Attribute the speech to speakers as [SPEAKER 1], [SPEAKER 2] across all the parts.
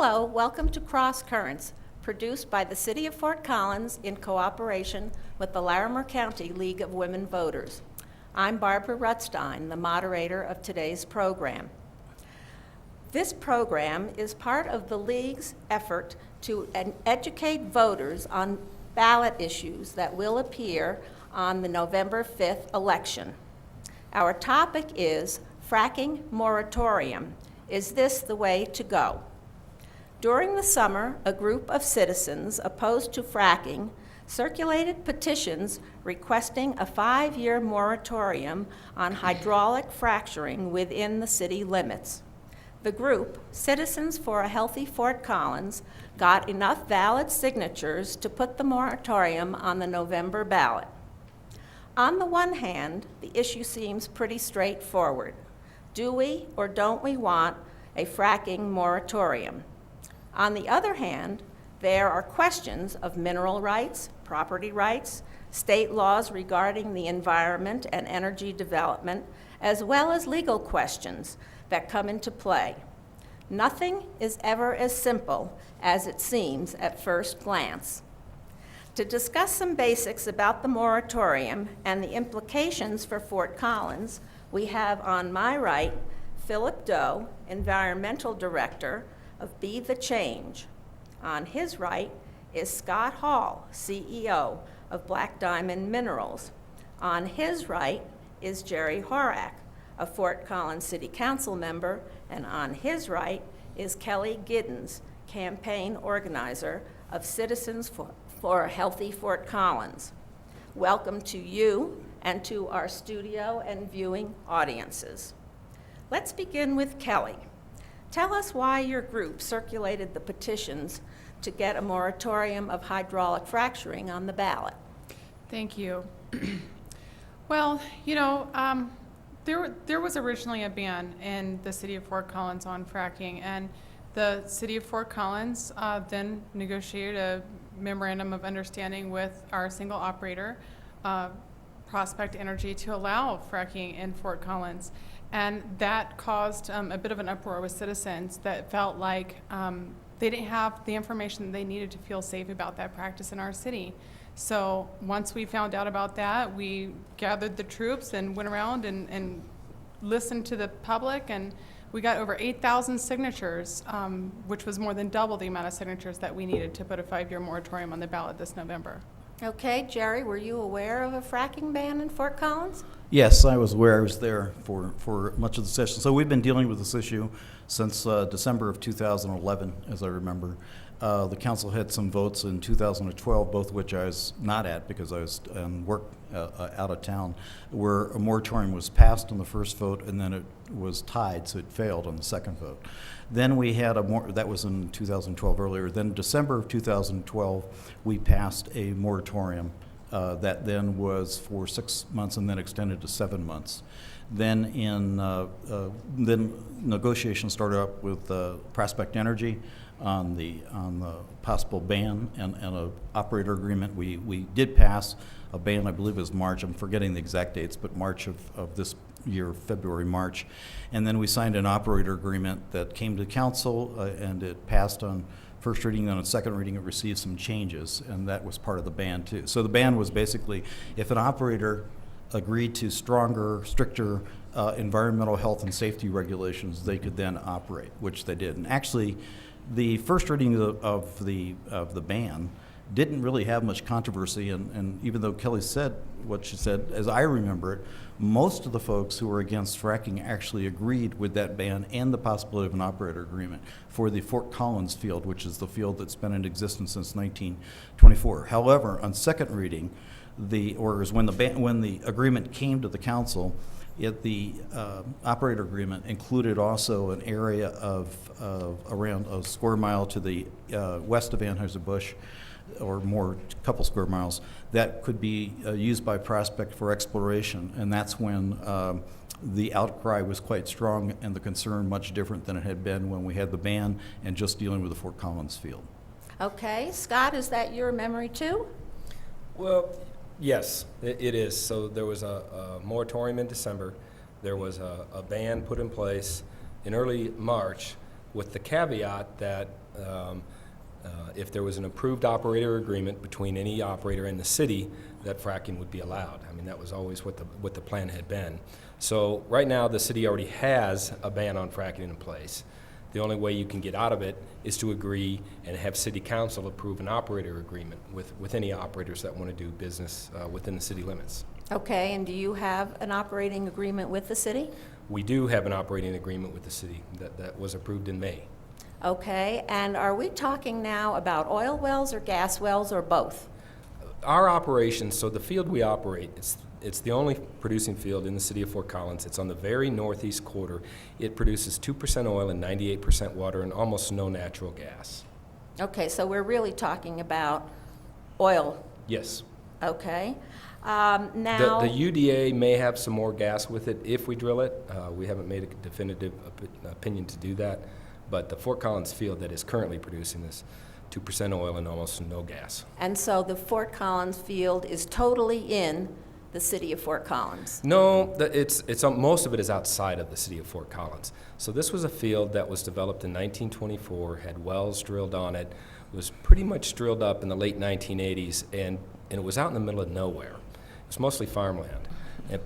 [SPEAKER 1] Hello, welcome to CrossCurrents, produced by the City of Fort Collins in cooperation with the Larimer County League of Women Voters. I'm Barbara Rutstein, the moderator of today's program. This program is part of the League's effort to educate voters on ballot issues that will appear on the November 5th election. Our topic is Fracking Moratorium. Is this the way to go? During the summer, a group of citizens opposed to fracking circulated petitions requesting a 5-year moratorium on hydraulic fracturing within the city limits. The group, Citizens for a Healthy Fort Collins, got enough valid signatures to put the moratorium on the November ballot. On the one hand, the issue seems pretty straightforward. Do we or don't we want a fracking moratorium? On the other hand, there are questions of mineral rights, property rights, state laws regarding the environment and energy development, as well as legal questions that come into play. Nothing is ever as simple as it seems at first glance. To discuss some basics about the moratorium and the implications for Fort Collins, we have on my right Philip Doe, Environmental Director of Be the Change. On his right is Scott Hall, CEO of Black Diamond Minerals. On his right is Jerry Horak, a Fort Collins City Council member, and on his right is Kelly Giddens, campaign organizer of Citizens for a Healthy Fort Collins. Welcome to you and to our studio and viewing audiences. Let's begin with Kelly. Tell us why your group circulated the petitions to get a moratorium of hydraulic fracturing on the ballot.
[SPEAKER 2] Thank you. Well, there was originally a ban in the city of Fort Collins on fracking, and the city of Fort Collins then negotiated a memorandum of understanding with our single operator, Prospect Energy, to allow fracking in Fort Collins. And that caused a bit of an uproar with citizens that felt like they didn't have the information that they needed to feel safe about that practice in our city. So once we found out about that, we gathered the troops and went around and listened to the public, and we got over 8,000 signatures, which was more than double the amount of signatures that we needed to put a 5-year moratorium on the ballot this November.
[SPEAKER 1] Okay, Jerry, were you aware of a fracking ban in Fort Collins?
[SPEAKER 3] Yes, I was aware. I was there for much of the session. So we've been dealing with this issue since December of 2011, as I remember. The council had some votes in 2012, both of which I was not at because I was on work out of town, where a moratorium was passed on the first vote, and then it was tied, so it failed on the second vote. Then we had that was in 2012 earlier. Then December of 2012, we passed a moratorium that then was for 6 months and then extended to 7 months. Then then negotiations started up with Prospect Energy on the possible ban and a operator agreement. We did pass a ban, I believe it was March, I'm forgetting the exact dates, but March of this year, February, March. And then we signed an operator agreement that came to council and it passed on first reading. Then on second reading it received some changes, and that was part of the ban too. So the ban was basically if an operator agreed to stricter environmental health and safety regulations, they could then operate, which they did. And actually, the first reading of the ban didn't really have much controversy, and even though Kelly said what she said, as I remember it, most of the folks who were against fracking actually agreed with that ban and the possibility of an operator agreement for the Fort Collins field, which is the field that's been in existence since 1924. However, on second reading, when the agreement came to the council, the operator agreement included also an area of around a square mile to the west of Anheuser-Busch, or more, a couple square miles, that could be used by Prospect for exploration. And that's when the outcry was quite strong and the concern much different than it had been when we had the ban and just dealing with the Fort Collins field.
[SPEAKER 1] Okay, Scott, is that your memory too?
[SPEAKER 4] Well, yes, it is. So there was a moratorium in December. There was a ban put in place in early March with the caveat that if there was an approved operator agreement between any operator and the city, that fracking would be allowed. I mean, that was always what the plan had been. So right now, the city already has a ban on fracking in place. The only way you can get out of it is to agree and have city council approve an operator agreement with any operators that want to do business within the city limits.
[SPEAKER 1] Okay, and do you have an operating agreement with the city?
[SPEAKER 4] We do have an operating agreement with the city that was approved in May.
[SPEAKER 1] Okay, and are we talking now about oil wells or gas wells or both?
[SPEAKER 4] Our operations, so the field we operate, it's the only producing field in the city of Fort Collins. It's on the very northeast quarter. It produces 2% oil and 98% water and almost no natural gas.
[SPEAKER 1] Okay, so we're really talking about oil.
[SPEAKER 4] Yes.
[SPEAKER 1] Okay. Now,
[SPEAKER 4] The UDA may have some more gas with it if we drill it. We haven't made a definitive opinion to do that. But the Fort Collins field that is currently producing this 2% oil and almost no gas.
[SPEAKER 1] and so the Fort Collins field is totally in the city of Fort Collins.
[SPEAKER 4] No, most of it is outside of the city of Fort Collins. So this was a field that was developed in 1924, had wells drilled on it, was pretty much drilled up in the late 1980s, and it was out in the middle of nowhere. It was mostly farmland.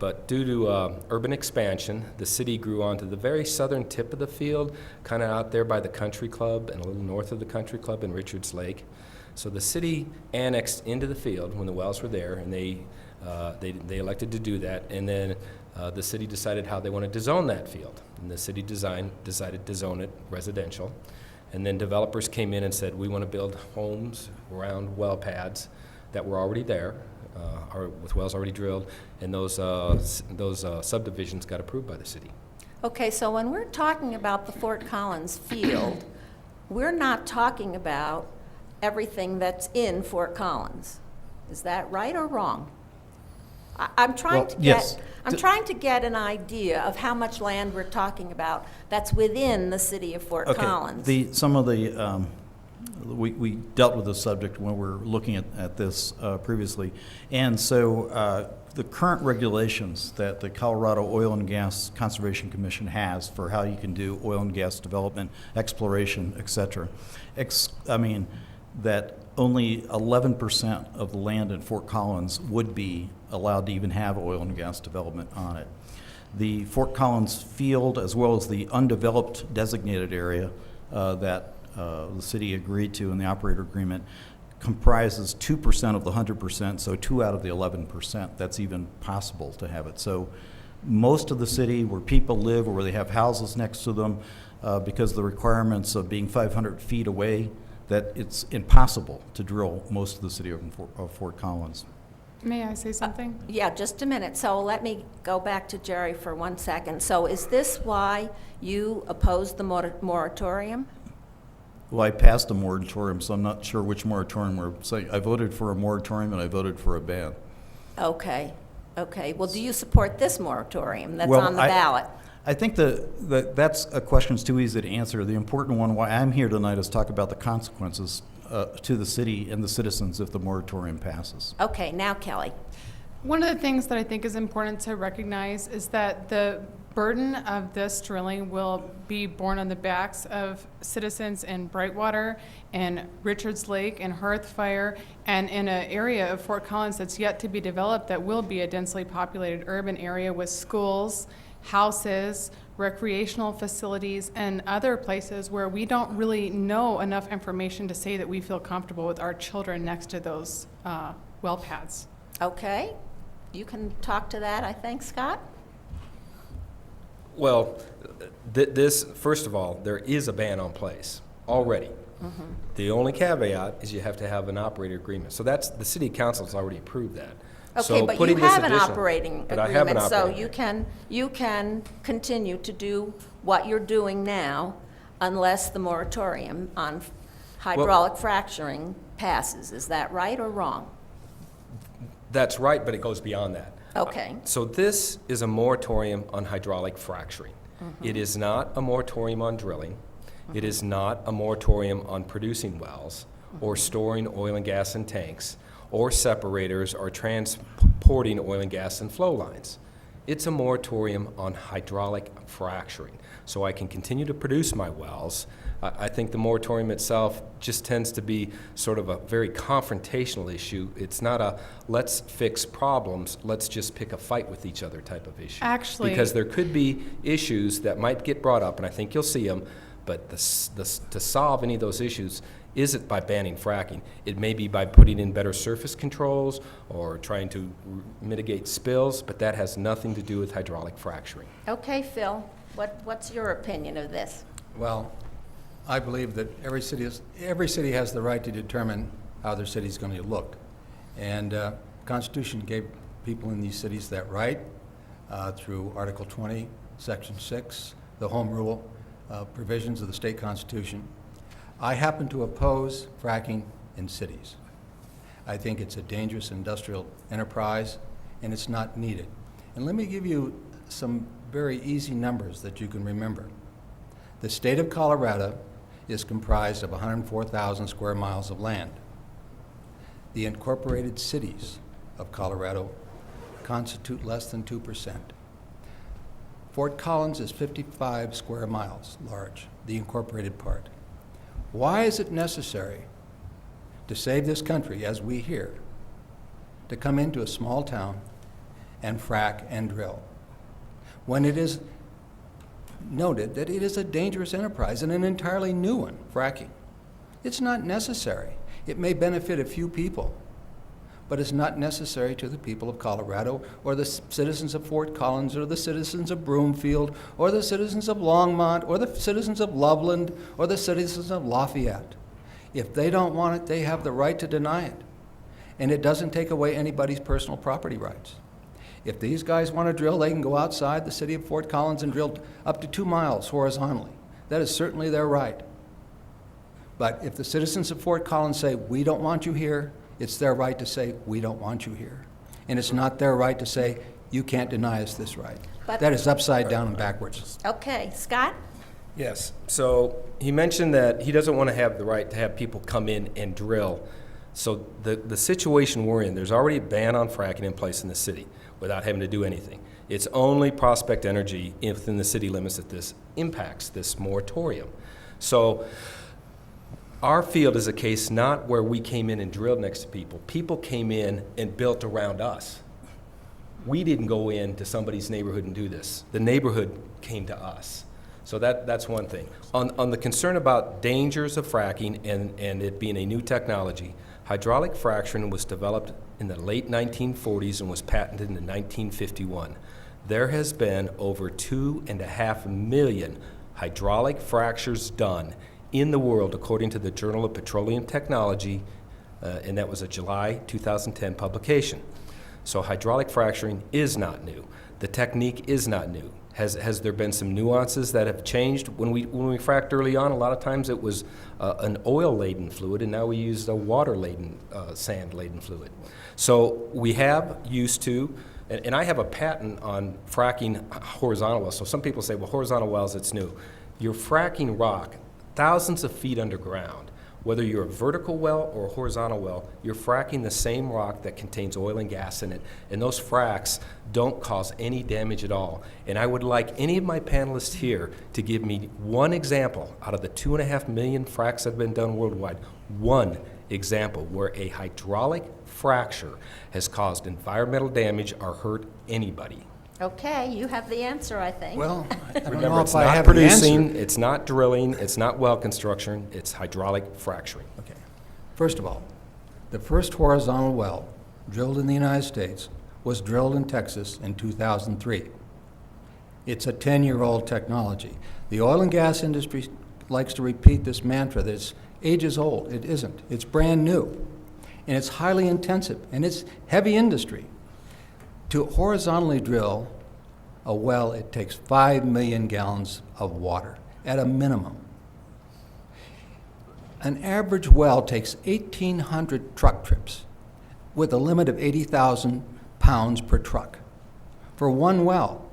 [SPEAKER 4] But due to urban expansion, the city grew onto the very southern tip of the field, kind of out there by the country club and a little north of the country club in Richards Lake. So the city annexed into the field when the wells were there, and they elected to do that. And then the city decided how they wanted to zone that field. And the city decided to zone it residential. And then developers came in and said, we want to build homes around well pads that were already there, with wells already drilled, and those subdivisions got approved by the city.
[SPEAKER 1] Okay, so when we're talking about the Fort Collins field, we're not talking about everything that's in Fort Collins. Is that right or wrong? I'm trying to get,
[SPEAKER 3] yes.
[SPEAKER 1] I'm trying to get an idea of how much land we're talking about that's within the city of Fort Collins.
[SPEAKER 3] We dealt with this subject when we were looking at this previously. And so the current regulations that the Colorado Oil and Gas Conservation Commission has for how you can do oil and gas development, exploration, et cetera, that only 11% of the land in Fort Collins would be allowed to even have oil and gas development on it. The Fort Collins field, as well as the undeveloped designated area that the city agreed to in the operator agreement, comprises 2% of the 100%, so 2 out of the 11%. That's even possible to have it. So most of the city where people live or where they have houses next to them, because of the requirements of being 500 feet away, that it's impossible to drill most of the city of Fort Collins.
[SPEAKER 2] May I say something?
[SPEAKER 1] Yeah, just a minute. So let me go back to Jerry for 1 second. So is this why you opposed the moratorium?
[SPEAKER 3] Well, I passed a moratorium, so I'm not sure which moratorium we're saying. I voted for a moratorium and I voted for a ban.
[SPEAKER 1] Okay. Okay. Well, do you support this moratorium that's on the ballot?
[SPEAKER 3] I think that's a question that's too easy to answer. The important one, why I'm here tonight, is talk about the consequences to the city and the citizens if the moratorium passes.
[SPEAKER 1] Okay. Now, Kelly.
[SPEAKER 2] One of the things that I think is important to recognize is that the burden of this drilling will be borne on the backs of citizens in Brightwater and Richards Lake and Hearthfire, and in an area of Fort Collins that's yet to be developed that will be a densely populated urban area with schools, houses, recreational facilities, and other places where we don't really know enough information to say that we feel comfortable with our children next to those well pads.
[SPEAKER 1] Okay. You can talk to that, I think, Scott?
[SPEAKER 4] Well, this, first of all, there is a ban on place already. Mm-hmm. The only caveat is you have to have an operator agreement. So that's, the city council's already approved that.
[SPEAKER 1] Okay,
[SPEAKER 4] So
[SPEAKER 1] but
[SPEAKER 4] putting
[SPEAKER 1] you
[SPEAKER 4] this
[SPEAKER 1] have an
[SPEAKER 4] addition-
[SPEAKER 1] operating
[SPEAKER 4] but I have an
[SPEAKER 1] agreement, so
[SPEAKER 4] operating
[SPEAKER 1] you can continue to do what you're doing now unless the moratorium on hydraulic fracturing passes. Is that right or wrong?
[SPEAKER 4] That's right, but it goes beyond that.
[SPEAKER 1] Okay.
[SPEAKER 4] So this is a moratorium on hydraulic fracturing. Mm-hmm. It is not a moratorium on drilling. Mm-hmm. It is not a moratorium on producing wells or storing oil and gas in tanks or separators or transporting oil and gas in flow lines. It's a moratorium on hydraulic fracturing, so I can continue to produce my wells. I think the moratorium itself just tends to be sort of a very confrontational issue. It's not a let's fix problems, let's just pick a fight with each other type of issue.
[SPEAKER 2] Actually-
[SPEAKER 4] Because there could be issues that might get brought up, and I think you'll see them, but to solve any of those issues isn't by banning fracking. It may be by putting in better surface controls or trying to mitigate spills, but that has nothing to do with hydraulic fracturing.
[SPEAKER 1] Okay, Phil, what's your opinion of this?
[SPEAKER 5] Well, I believe that every city has the right to determine how their city is going to look. And the Constitution gave people in these cities that right through Article 20, Section 6, the Home Rule provisions of the state constitution. I happen to oppose fracking in cities. I think it's a dangerous industrial enterprise, and it's not needed. And let me give you some very easy numbers that you can remember. The state of Colorado is comprised of 104,000 square miles of land. The incorporated cities of Colorado constitute less than 2%. Fort Collins is 55 square miles large, the incorporated part. Why is it necessary to save this country, as we hear, to come into a small town and frack and drill, when it is noted that it is a dangerous enterprise and an entirely new one, fracking? It's not necessary. It may benefit a few people, but it's not necessary to the people of Colorado or the citizens of Fort Collins or the citizens of Broomfield or the citizens of Longmont or the citizens of Loveland or the citizens of Lafayette. If they don't want it, they have the right to deny it. And it doesn't take away anybody's personal property rights. If these guys want to drill, they can go outside the city of Fort Collins and drill up to 2 miles horizontally. That is certainly their right. But if the citizens of Fort Collins say, we don't want you here, it's their right to say, we don't want you here. And it's not their right to say, you can't deny us this right.
[SPEAKER 1] But-
[SPEAKER 5] That is upside down and backwards.
[SPEAKER 1] Okay, Scott?
[SPEAKER 4] Yes, so he mentioned that he doesn't want to have the right to have people come in and drill. So the situation we're in, there's already a ban on fracking in place in the city without having to do anything. It's only Prospect Energy within the city limits that this impacts, this moratorium. So our field is a case not where we came in and drilled next to people. People came in and built around us. We didn't go into somebody's neighborhood and do this. The neighborhood came to us. So that's one thing. On the concern about dangers of fracking and it being a new technology, hydraulic fracturing was developed in the late 1940s and was patented in 1951. There has been over 2.5 million hydraulic fractures done in the world, according to the Journal of Petroleum Technology, and that was a July 2010 publication. So hydraulic fracturing is not new. The technique is not new. Has there been some nuances that have changed? When we fracked early on, a lot of times it was an oil-laden fluid, and now we use a water-laden, sand-laden fluid. So we have used to, and I have a patent on fracking horizontal wells. So some people say, well, horizontal wells, it's new. You're fracking rock thousands of feet underground. Whether you're a vertical well or a horizontal well, you're fracking the same rock that contains oil and gas in it, and those fracks don't cause any damage at all. And I would like any of my panelists here to give me one example out of the 2.5 million fracks that have been done worldwide, one example where a hydraulic fracture has caused environmental damage or hurt anybody.
[SPEAKER 1] Okay, you have the answer, I think.
[SPEAKER 5] Well, I don't know
[SPEAKER 4] Remember, it's
[SPEAKER 5] if I
[SPEAKER 4] not
[SPEAKER 5] have the
[SPEAKER 4] producing,
[SPEAKER 5] answer.
[SPEAKER 4] it's not drilling, it's not well construction, it's hydraulic fracturing.
[SPEAKER 5] Okay. First of all, the first horizontal well drilled in the United States was drilled in Texas in 2003. It's a 10-year-old technology. The oil and gas industry likes to repeat this mantra that it's ages old. It isn't. It's brand new. And it's highly intensive, and it's heavy industry. To horizontally drill a well, it takes 5 million gallons of water at a minimum. An average well takes 1,800 truck trips with a limit of 80,000 pounds per truck for one well.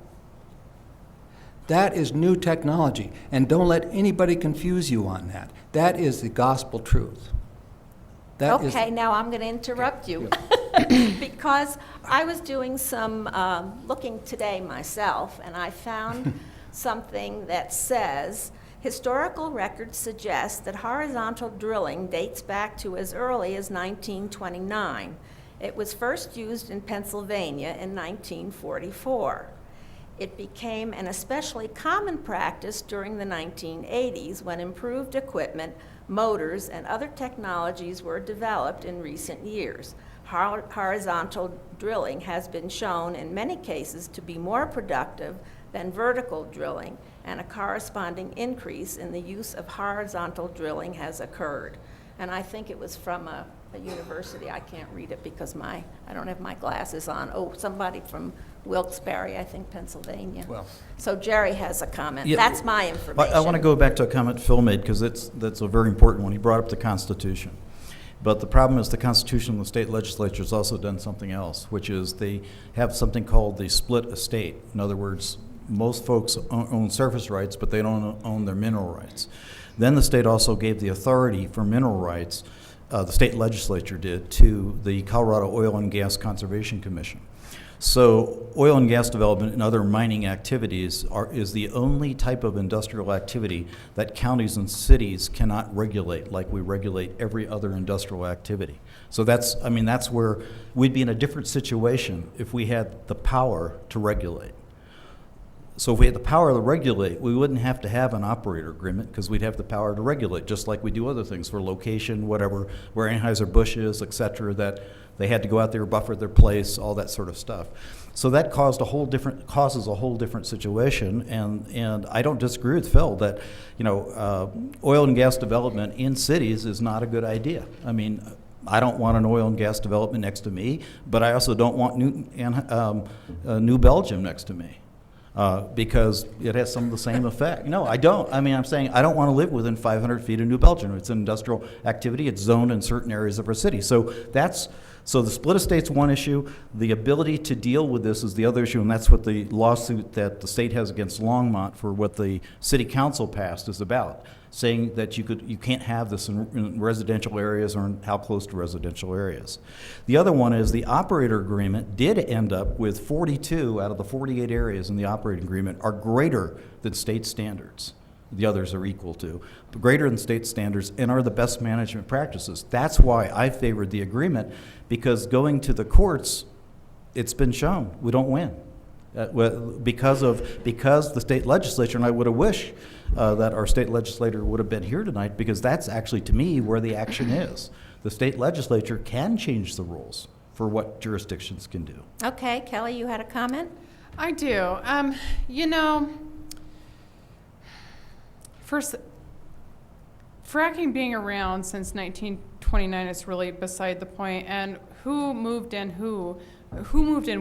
[SPEAKER 5] That is new technology, and don't let anybody confuse you on that. That is the gospel truth. That is-
[SPEAKER 1] Okay, now I'm going to interrupt you. Because I was doing some looking today myself, and I found something that says, historical records suggest that horizontal drilling dates back to as early as 1929. It was first used in Pennsylvania in 1944. It became an especially common practice during the 1980s when improved equipment, motors, and other technologies were developed in recent years. Horizontal drilling has been shown in many cases to be more productive than vertical drilling, and a corresponding increase in the use of horizontal drilling has occurred. And I think it was from a university. I can't read it because I don't have my glasses on. Oh, somebody from Wilkes-Barre, I think, Pennsylvania.
[SPEAKER 5] Well.
[SPEAKER 1] So Jerry has a comment.
[SPEAKER 3] Yeah.
[SPEAKER 1] That's my information.
[SPEAKER 3] I want to go back to a comment Phil made, because that's a very important one. He brought up the Constitution. But the problem is the Constitution and the state legislature has also done something else, which is they have something called the split estate. In other words, most folks own surface rights, but they don't own their mineral rights. Then the state also gave the authority for mineral rights, the state legislature did, to the Colorado Oil and Gas Conservation Commission. So oil and gas development and other mining activities is the only type of industrial activity that counties and cities cannot regulate like we regulate every other industrial activity. So that's where we'd be in a different situation if we had the power to regulate. So if we had the power to regulate, we wouldn't have to have an operator agreement because we'd have the power to regulate, just like we do other things for location, whatever, where Anheuser-Busch is, et cetera, that they had to go out there, buffer their place, all that sort of stuff. So that causes a whole different situation, and I don't disagree with Phil that, oil and gas development in cities is not a good idea. I mean, I don't want an oil and gas development next to me, but I also don't want New Belgium next to me. Because it has some of the same effect. No, I don't. I'm saying I don't want to live within 500 feet of New Belgium. It's an industrial activity. It's zoned in certain areas of our city. So the split estate's one issue. The ability to deal with this is the other issue, and that's what the lawsuit that the state has against Longmont for what the city council passed is about, saying that you can't have this in residential areas or in how close to residential areas. The other one is the operator agreement did end up with 42 out of the 48 areas in the operating agreement are greater than state standards. The others are equal to, but greater than state standards and are the best management practices. That's why I favored the agreement, because going to the courts, it's been shown we don't win. Because the state legislature, and I would have wished that our state legislator would have been here tonight, because that's actually, to me, where the action is. The state legislature can change the rules for what jurisdictions can do.
[SPEAKER 1] Okay, Kelly, you had a comment?
[SPEAKER 2] I do. First, fracking being around since 1929 is really beside the point, and who moved in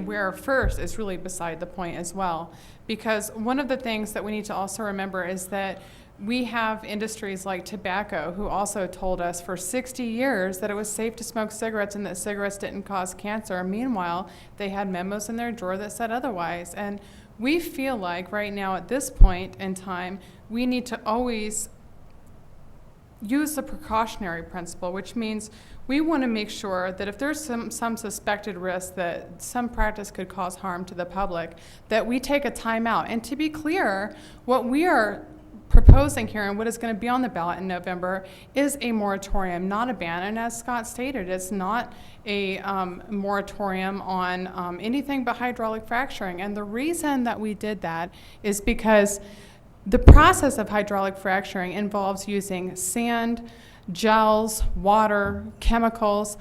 [SPEAKER 2] where first is really beside the point as well. Because one of the things that we need to also remember is that we have industries like tobacco who also told us for 60 years that it was safe to smoke cigarettes and that cigarettes didn't cause cancer. Meanwhile, they had memos in their drawer that said otherwise. And we feel like right now at this point in time, we need to always use the precautionary principle, which means we want to make sure that if there's some suspected risk that some practice could cause harm to the public, that we take a time out. And to be clear, what we are proposing here and what is going to be on the ballot in November is a moratorium, not a ban. And as Scott stated, it's not a moratorium on anything but hydraulic fracturing. And the reason that we did that is because the process of hydraulic fracturing involves using sand, gels, water, chemicals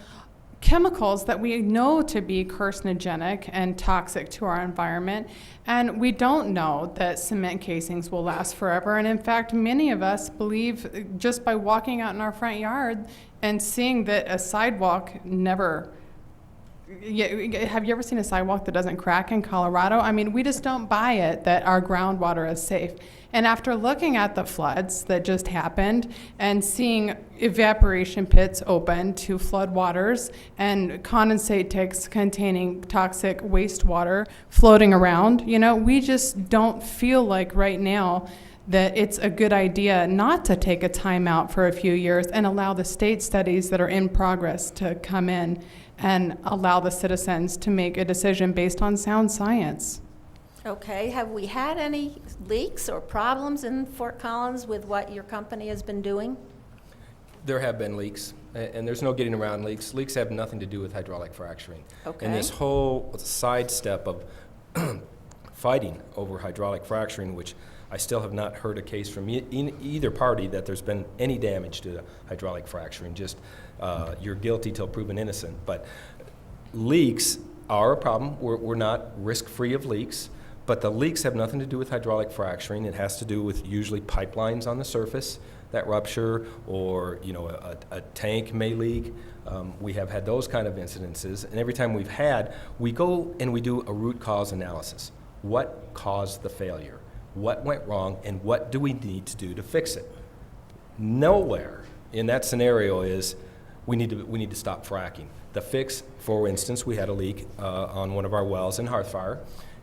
[SPEAKER 2] that we know to be carcinogenic and toxic to our environment. And we don't know that cement casings will last forever. And in fact, many of us believe just by walking out in our front yard and seeing that a sidewalk never... Have you ever seen a sidewalk that doesn't crack in Colorado? We just don't buy it that our groundwater is safe. And after looking at the floods that just happened and seeing evaporation pits open to flood waters and condensate tanks containing toxic wastewater floating around, we just don't feel like right now that it's a good idea not to take a timeout for a few years and allow the state studies that are in progress to come in and allow the citizens to make a decision based on sound science.
[SPEAKER 1] Okay, have we had any leaks or problems in Fort Collins with what your company has been doing?
[SPEAKER 4] There have been leaks, and there's no getting around leaks. Leaks have nothing to do with hydraulic fracturing.
[SPEAKER 1] Okay.
[SPEAKER 4] And this whole sidestep of fighting over hydraulic fracturing, which I still have not heard a case from either party that there's been any damage to the hydraulic fracturing, just you're guilty till proven innocent. But leaks are a problem. We're not risk-free of leaks, but the leaks have nothing to do with hydraulic fracturing. It has to do with usually pipelines on the surface that rupture, or a tank may leak. We have had those kind of incidences, and every time we go and we do a root cause analysis. What caused the failure? What went wrong, and what do we need to do to fix it? Nowhere in that scenario is we need to stop fracking. The fix, for instance, we had a leak on one of our wells in Hearthfire.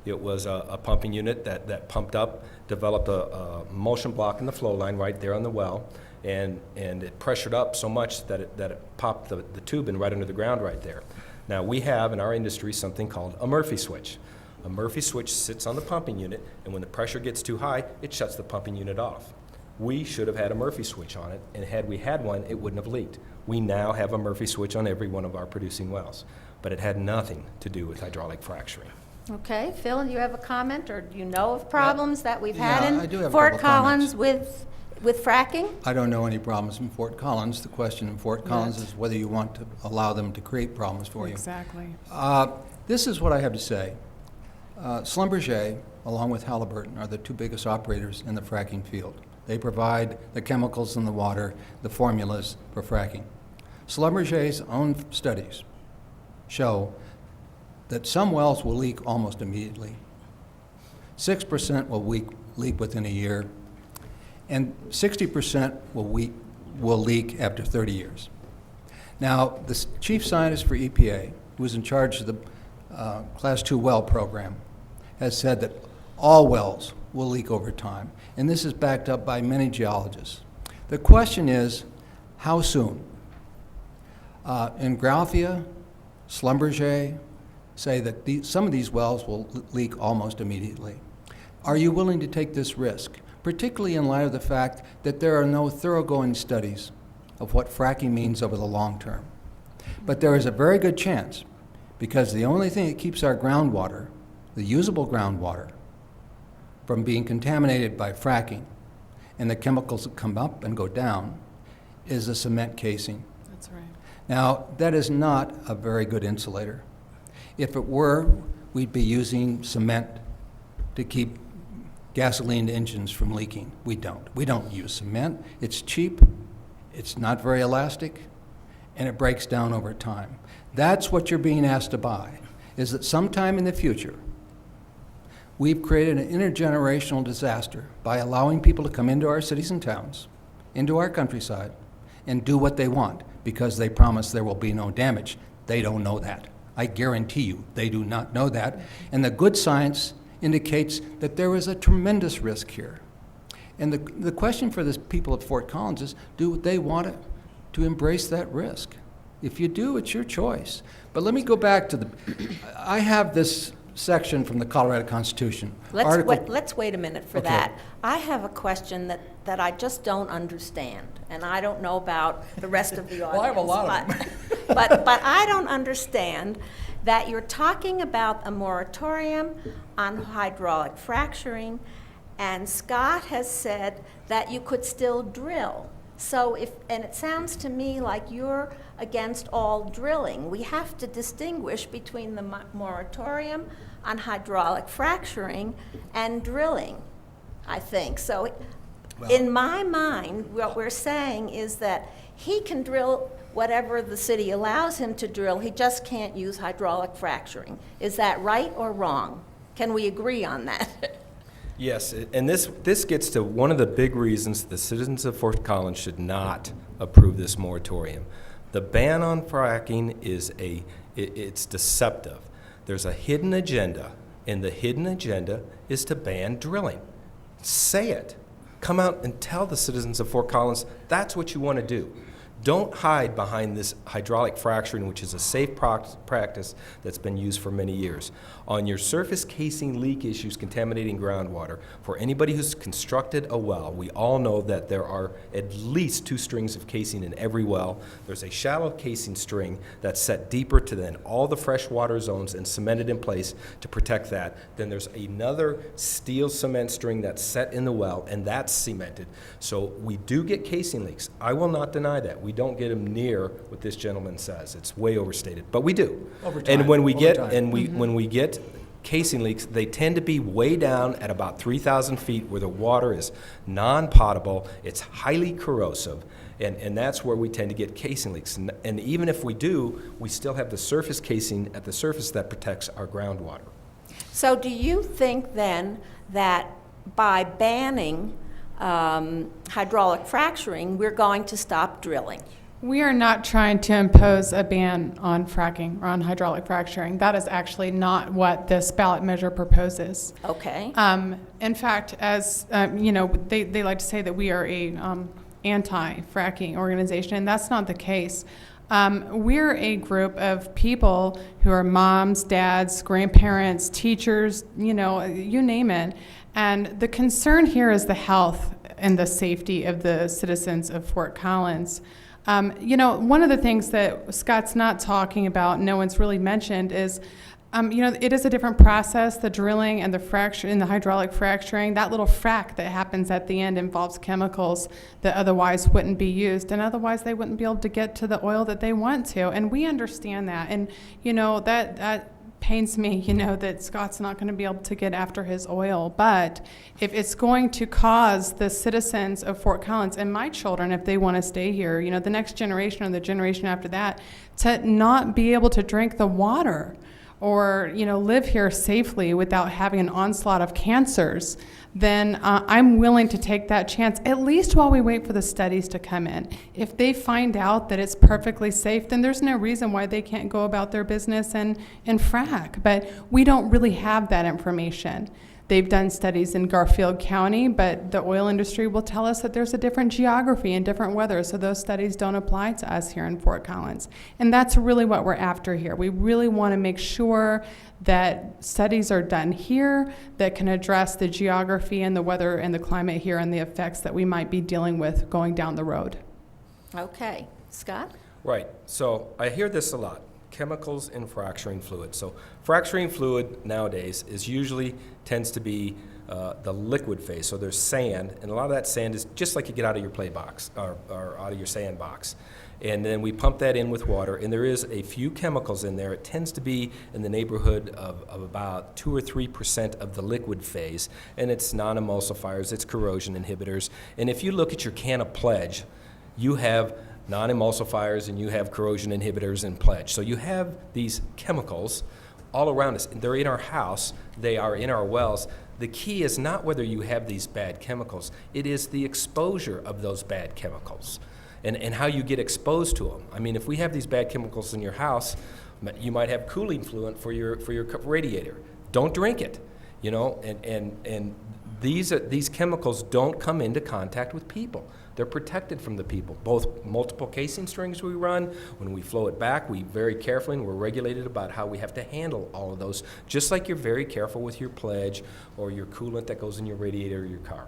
[SPEAKER 4] It was a pumping unit that pumped up, developed a motion block in the flow line right there on the well, and it pressured up so much that it popped the tubing right under the ground right there. Now, we have in our industry something called a Murphy switch. A Murphy switch sits on the pumping unit, and when the pressure gets too high, it shuts the pumping unit off. We should have had a Murphy switch on it, and had we had one, it wouldn't have leaked. We now have a Murphy switch on every one of our producing wells, but it had nothing to do with hydraulic fracturing.
[SPEAKER 1] Okay, Phil, do you have a comment, or do you know of problems that we've had
[SPEAKER 5] Yeah, I do
[SPEAKER 1] in
[SPEAKER 5] have a
[SPEAKER 1] Fort
[SPEAKER 5] couple
[SPEAKER 1] Collins
[SPEAKER 5] comments.
[SPEAKER 1] with fracking?
[SPEAKER 5] I don't know any problems in Fort Collins. The question in Fort Collins is whether you want to allow them to create problems for you.
[SPEAKER 2] Exactly.
[SPEAKER 5] This is what I have to say. Schlumberger, along with Halliburton, are the two biggest operators in the fracking field. They provide the chemicals in the water, the formulas for fracking. Schlumberger's own studies show that some wells will leak almost immediately. 6% will leak within a year, and 60% will leak after 30 years. Now, the chief scientist for EPA, who is in charge of the Class 2 well program, has said that all wells will leak over time, and this is backed up by many geologists. The question is, how soon? In Grafia, Schlumberger say that some of these wells will leak almost immediately. Are you willing to take this risk, particularly in light of the fact that there are no thoroughgoing studies of what fracking means over the long term? But there is a very good chance, because the only thing that keeps our groundwater, the usable groundwater, from being contaminated by fracking and the chemicals that come up and go down is a cement casing.
[SPEAKER 2] That's right.
[SPEAKER 5] Now, that is not a very good insulator. If it were, we'd be using cement to keep gasoline engines from leaking. We don't. We don't use cement. It's cheap, it's not very elastic, and it breaks down over time. That's what you're being asked to buy, is that sometime in the future, we've created an intergenerational disaster by allowing people to come into our cities and towns, into our countryside, and do what they want because they promise there will be no damage. They don't know that. I guarantee you they do not know that. And the good science indicates that there is a tremendous risk here. And the question for the people at Fort Collins is, do they want to embrace that risk? If you do, it's your choice. But let me go back to I have this section from the Colorado Constitution.
[SPEAKER 1] Let's wait a minute for
[SPEAKER 5] Okay.
[SPEAKER 1] that. I have a question that I just don't understand, and I don't know about the rest of the audience.
[SPEAKER 5] Well, I have a lot of them.
[SPEAKER 1] But I don't understand that you're talking about a moratorium on hydraulic fracturing, and Scott has said that you could still drill. So and it sounds to me like you're against all drilling. We have to distinguish between the moratorium on hydraulic fracturing and drilling, I think. So in my mind, what we're saying is that he can drill whatever the city allows him to drill, he just can't use hydraulic fracturing. Is that right or wrong? Can we agree on that?
[SPEAKER 4] Yes, and this gets to one of the big reasons the citizens of Fort Collins should not approve this moratorium. The ban on fracking it's deceptive. There's a hidden agenda, and the hidden agenda is to ban drilling. Say it. Come out and tell the citizens of Fort Collins that's what you want to do. Don't hide behind this hydraulic fracturing, which is a safe practice that's been used for many years. On your surface casing leak issues contaminating groundwater, for anybody who's constructed a well, we all know that there are at least 2 strings of casing in every well. There's a shallow casing string that's set deeper to then all the freshwater zones and cemented in place to protect that. Then there's another steel cement string that's set in the well, and that's cemented. So we do get casing leaks. I will not deny that. We don't get them near what this gentleman says. It's way overstated, but we do.
[SPEAKER 5] Over time,
[SPEAKER 4] And when we
[SPEAKER 5] over
[SPEAKER 4] get
[SPEAKER 5] time.
[SPEAKER 4] when we get casing leaks, they tend to be way down at about 3,000 feet where the water is non-potable, it's highly corrosive, and that's where we tend to get casing leaks. And even if we do, we still have the surface casing at the surface that protects our groundwater.
[SPEAKER 1] So do you think then that by banning hydraulic fracturing, we're going to stop drilling?
[SPEAKER 2] We are not trying to impose a ban on fracking or on hydraulic fracturing. That is actually not what this ballot measure proposes.
[SPEAKER 1] Okay.
[SPEAKER 2] In fact, as they like to say that we are a anti-fracking organization, and that's not the case. We're a group of people who are moms, dads, grandparents, teachers, you name it. And the concern here is the health and the safety of the citizens of Fort Collins. One of the things that Scott's not talking about, no one's really mentioned, is it is a different process. The drilling and the fracture and the hydraulic fracturing, that little frac that happens at the end involves chemicals that otherwise wouldn't be used, and otherwise they wouldn't be able to get to the oil that they want to. And we understand that. And that pains me, that Scott's not going to be able to get after his oil. But if it's going to cause the citizens of Fort Collins and my children, if they want to stay here, the next generation or the generation after that, to not be able to drink the water or live here safely without having an onslaught of cancers, then I'm willing to take that chance, at least while we wait for the studies to come in. If they find out that it's perfectly safe, then there's no reason why they can't go about their business and frack. But we don't really have that information. They've done studies in Garfield County, but the oil industry will tell us that there's a different geography and different weather, so those studies don't apply to us here in Fort Collins. And that's really what we're after here. We really want to make sure that studies are done here that can address the geography and the weather and the climate here and the effects that we might be dealing with going down the road.
[SPEAKER 1] Okay. Scott?
[SPEAKER 4] Right. So I hear this a lot. Chemicals in fracturing fluid. So fracturing fluid nowadays tends to be the liquid phase. So there's sand, and a lot of that sand is just like you get out of your play box or out of your sand box. And then we pump that in with water, and there is a few chemicals in there. It tends to be in the neighborhood of about 2 or 3% of the liquid phase, and it's non-emulsifiers, it's corrosion inhibitors. And if you look at your can of Pledge, you have non-emulsifiers and you have corrosion inhibitors in Pledge. So you have these chemicals all around us. They're in our house, they are in our wells. The key is not whether you have these bad chemicals, it is the exposure of those bad chemicals and how you get exposed to them. I mean, if we have these bad chemicals in your house, you might have cooling fluid for your radiator. Don't drink it, and these chemicals don't come into contact with people. They're protected from the people. Both multiple casing strings we run, when we flow it back, we very carefully, and we're regulated about how we have to handle all of those, just like you're very careful with your Pledge or your coolant that goes in your radiator or your car.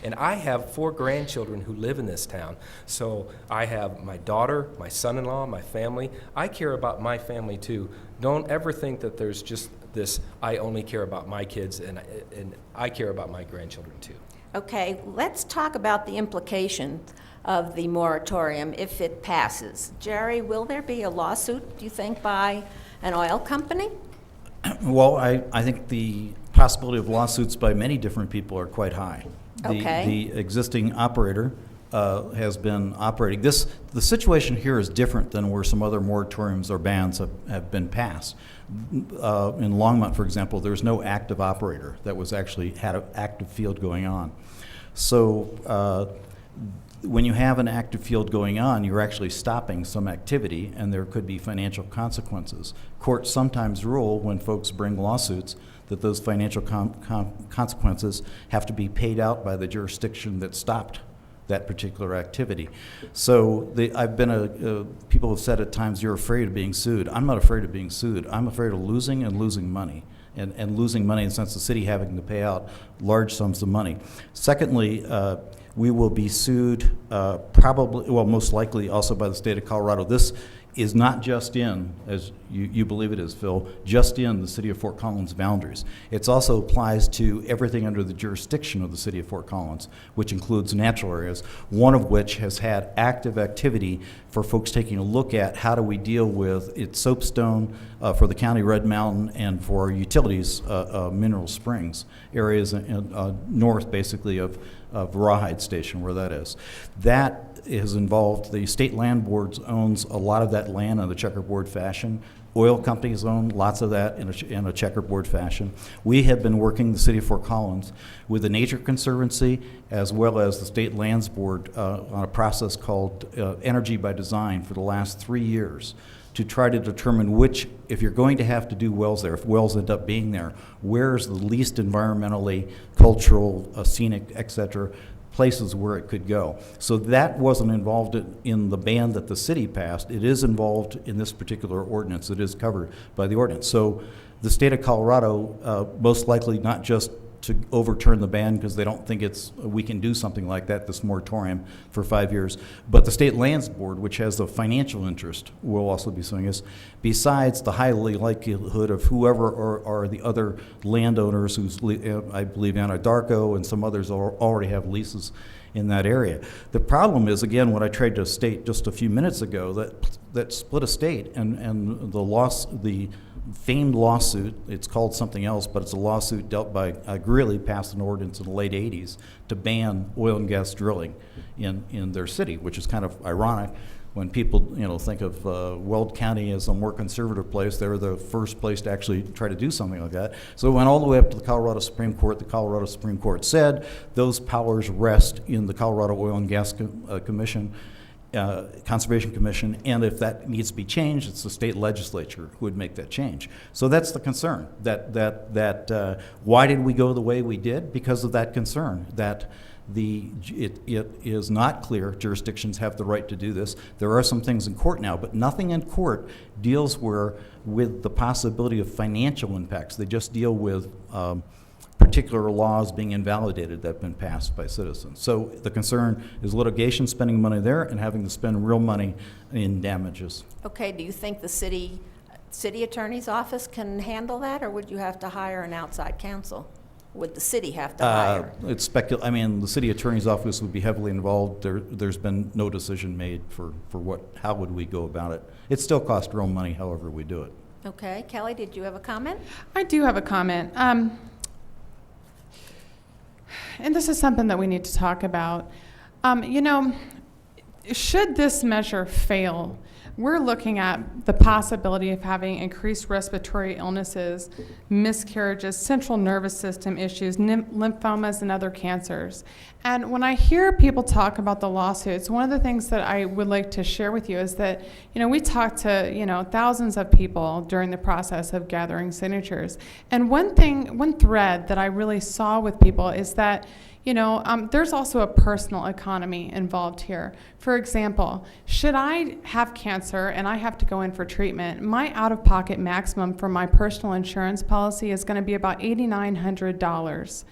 [SPEAKER 4] And I have 4 grandchildren who live in this town. So I have my daughter, my son-in-law, my family. I care about my family too. Don't ever think that there's just this, I only care about my kids, and I care about my grandchildren too.
[SPEAKER 1] Okay, let's talk about the implications of the moratorium if it passes. Jerry, will there be a lawsuit, do you think, by an oil company?
[SPEAKER 3] Well, I think the possibility of lawsuits by many different people are quite high. The existing operator has been operating. The situation here is different than where some other moratoriums or bans have been passed. In Longmont, for example, there's no active operator that was actually had an active field going on. So when you have an active field going on, you're actually stopping some activity, and there could be financial consequences. Courts sometimes rule when folks bring lawsuits that those financial consequences have to be paid out by the jurisdiction that stopped that particular activity. So people have said at times, you're afraid of being sued. I'm not afraid of being sued. I'm afraid of losing and losing money. And losing money in the sense of the city having to pay out large sums of money. Secondly, we will be sued most likely also by the state of Colorado. This is not just in, as you believe it is, Phil, just in the city of Fort Collins boundaries. It also applies to everything under the jurisdiction of the city of Fort Collins, which includes natural areas, one of which has had active activity for folks taking a look at how do we deal with its soapstone for the county Red Mountain and for utilities, Mineral Springs areas north basically of Rawhide Station, where that is. That is involved, the state land board owns a lot of that land in a checkerboard fashion. Oil companies own lots of that in a checkerboard fashion. We have been working, the city of Fort Collins, with the Nature Conservancy as well as the State Lands Board on a process called Energy by Design for the last 3 years to try to determine which, if you're going to have to do wells there, if wells end up being there, where's the least environmentally, cultural, scenic, et cetera, places where it could go. So that wasn't involved in the ban that the city passed. It is involved in this particular ordinance. It is covered by the ordinance. So the state of Colorado, most likely not just to overturn the ban because they don't think we can do something like that, this moratorium for 5 years, but the State Lands Board, which has a financial interest, will also be suing us, besides the highly likelihood of whoever are the other landowners who's, I believe Anadarko and some others already have leases in that area. The problem is, again, what I tried to state just a few minutes ago, that split estate and the famed lawsuit, it's called something else, but it's a lawsuit dealt by Greeley, passed an ordinance in the late 80s to ban oil and gas drilling in their city, which is kind of ironic when people think of Weld County as a more conservative place. They're the first place to actually try to do something like that. So it went all the way up to the Colorado Supreme Court. The Colorado Supreme Court said those powers rest in the Colorado Oil and Gas Commission, Conservation Commission, and if that needs to be changed, it's the state legislature who would make that change. So that's the concern. That why did we go the way we did? Because of that concern. That it is not clear jurisdictions have the right to do this. There are some things in court now, but nothing in court deals with the possibility of financial impacts. They just deal with particular laws being invalidated that have been passed by citizens. So the concern is litigation, spending money there, and having to spend real money in damages.
[SPEAKER 1] Okay, do you think the city attorney's office can handle that, or would you have to hire an outside counsel? Would the city have to hire?
[SPEAKER 3] The city attorney's office would be heavily involved. There's been no decision made for how would we go about it. It still costs real money, however we do it.
[SPEAKER 1] Okay, Kelly, did you have a comment?
[SPEAKER 2] I do have a comment. And this is something that we need to talk about. Should this measure fail, we're looking at the possibility of having increased respiratory illnesses, miscarriages, central nervous system issues, lymphomas, and other cancers. And when I hear people talk about the lawsuits, one of the things that I would like to share with you is that, we talked to, thousands of people during the process of gathering signatures. And one thread that I really saw with people is that, there's also a personal economy involved here. For example, should I have cancer and I have to go in for treatment, my out-of-pocket maximum for my personal insurance policy is going to be about $8,900.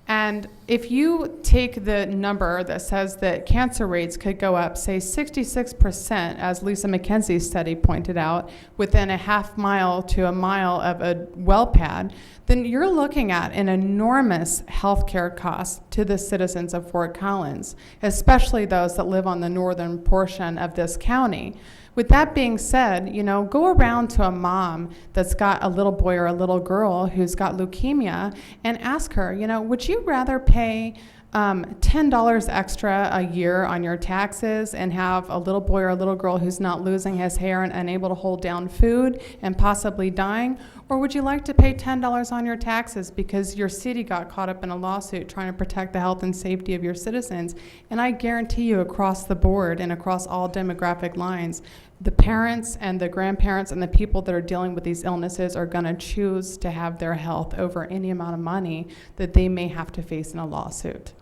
[SPEAKER 2] And if you take the number that says that cancer rates could go up, say 66%, as Lisa McKenzie's study pointed out, within a half mile to a mile of a well pad, then you're looking at an enormous health care cost to the citizens of Fort Collins, especially those that live on the northern portion of this county. With that being said, go around to a mom that's got a little boy or a little girl who's got leukemia and ask her, would you rather pay $10 extra a year on your taxes and have a little boy or a little girl who's not losing his hair and unable to hold down food and possibly dying? Or would you like to pay $10 on your taxes because your city got caught up in a lawsuit trying to protect the health and safety of your citizens? And I guarantee you, across the board and across all demographic lines, the parents and the grandparents and the people that are dealing with these illnesses are going to choose to have their health over any amount of money that they may have to face in a lawsuit.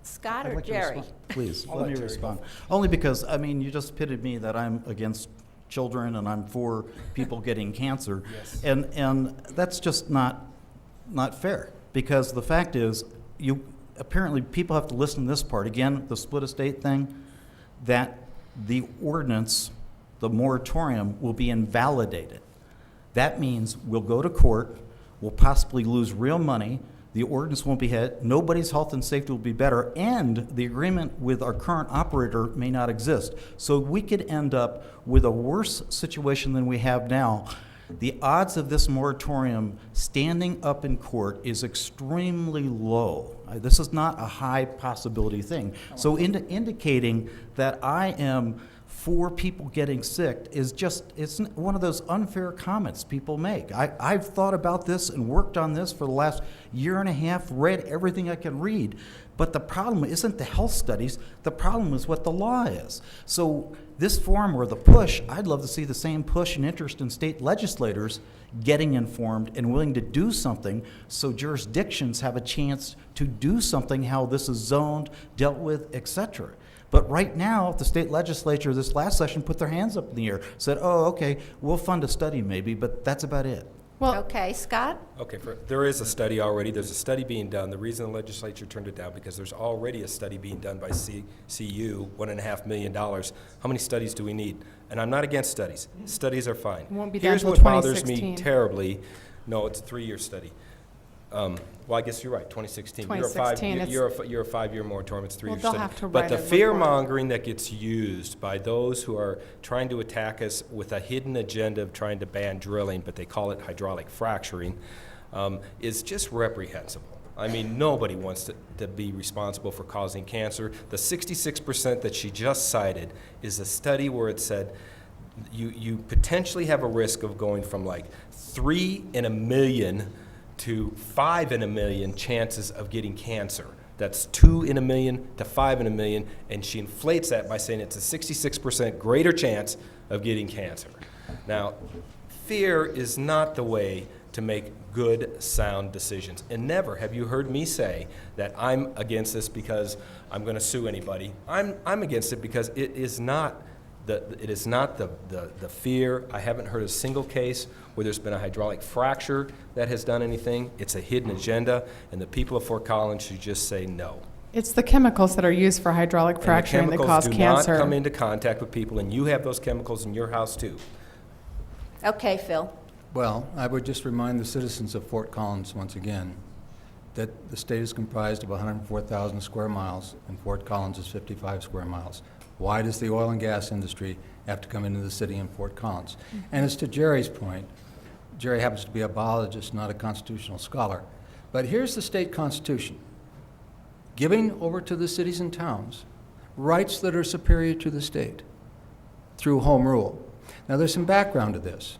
[SPEAKER 1] Scott
[SPEAKER 3] I'd
[SPEAKER 1] or
[SPEAKER 3] like to
[SPEAKER 1] Jerry?
[SPEAKER 3] respond. Please,
[SPEAKER 5] I'll
[SPEAKER 3] let
[SPEAKER 5] let
[SPEAKER 3] me
[SPEAKER 5] Jerry
[SPEAKER 3] respond. Only because, I mean, you just pitted me that I'm against children and I'm for people getting cancer.
[SPEAKER 4] Yes.
[SPEAKER 3] And that's just not fair, because the fact is, apparently people have to listen to this part. Again, the split estate thing, that the ordinance, the moratorium, will be invalidated. That means we'll go to court, we'll possibly lose real money, the ordinance won't be hit, nobody's health and safety will be better, and the agreement with our current operator may not exist. So we could end up with a worse situation than we have now. The odds of this moratorium standing up in court is extremely low. This is not a high possibility thing. So indicating that I am for people getting sick is just, it's one of those unfair comments people make. I've thought about this and worked on this for the last year and a half, read everything I can read, but the problem isn't the health studies, the problem is what the law is. So this forum, or the push, I'd love to see the same push and interest in state legislators getting informed and willing to do something, so jurisdictions have a chance to do something, how this is zoned, dealt with, etc. But right now, the state legislature this last session put their hands up in the air, said, oh, okay, we'll fund a study maybe, but that's about it.
[SPEAKER 2] Well,
[SPEAKER 1] Okay, Scott?
[SPEAKER 4] Okay, there is a study already. There's a study being done. The reason the legislature turned it down, because there's already a study being done by CU, $1.5 million. How many studies do we need? And I'm not against studies. Studies are fine.
[SPEAKER 2] Won't be done
[SPEAKER 4] Here's
[SPEAKER 2] till
[SPEAKER 4] what bothers me
[SPEAKER 2] 2016.
[SPEAKER 4] terribly. No, it's a 3-year study. Well, I guess you're right, 2016.
[SPEAKER 2] 2016,
[SPEAKER 4] You're a 5-year moratorium, it's a 3-year
[SPEAKER 2] Well, they'll
[SPEAKER 4] study.
[SPEAKER 2] have to
[SPEAKER 4] But
[SPEAKER 2] write
[SPEAKER 4] the
[SPEAKER 2] a report.
[SPEAKER 4] fear-mongering that gets used by those who are trying to attack us with a hidden agenda of trying to ban drilling, but they call it hydraulic fracturing, is just reprehensible. I mean, nobody wants to be responsible for causing cancer. The 66% that she just cited is a study where it said you potentially have a risk of going from like 3 in a million to 5 in a million chances of getting cancer. That's 2 in a million to 5 in a million, and she inflates that by saying it's a 66% greater chance of getting cancer. Now, fear is not the way to make good, sound decisions. And never have you heard me say that I'm against this because I'm going to sue anybody. I'm against it because it is not the fear. I haven't heard a single case where there's been a hydraulic fracture that has done anything. It's a hidden agenda, and the people of Fort Collins should just say no.
[SPEAKER 2] it's the chemicals that are used for hydraulic fracturing that cause
[SPEAKER 4] And the chemicals do
[SPEAKER 2] cancer.
[SPEAKER 4] not come into contact with people, and you have those chemicals in your house too.
[SPEAKER 1] Okay, Phil.
[SPEAKER 5] Well, I would just remind the citizens of Fort Collins once again that the state is comprised of 104,000 square miles, and Fort Collins is 55 square miles. Why does the oil and gas industry have to come into the city in Fort Collins? And as to Jerry's point, Jerry happens to be a biologist, not a constitutional scholar. But here's the state constitution, giving over to the cities and towns rights that are superior to the state through home rule. Now, there's some background to this.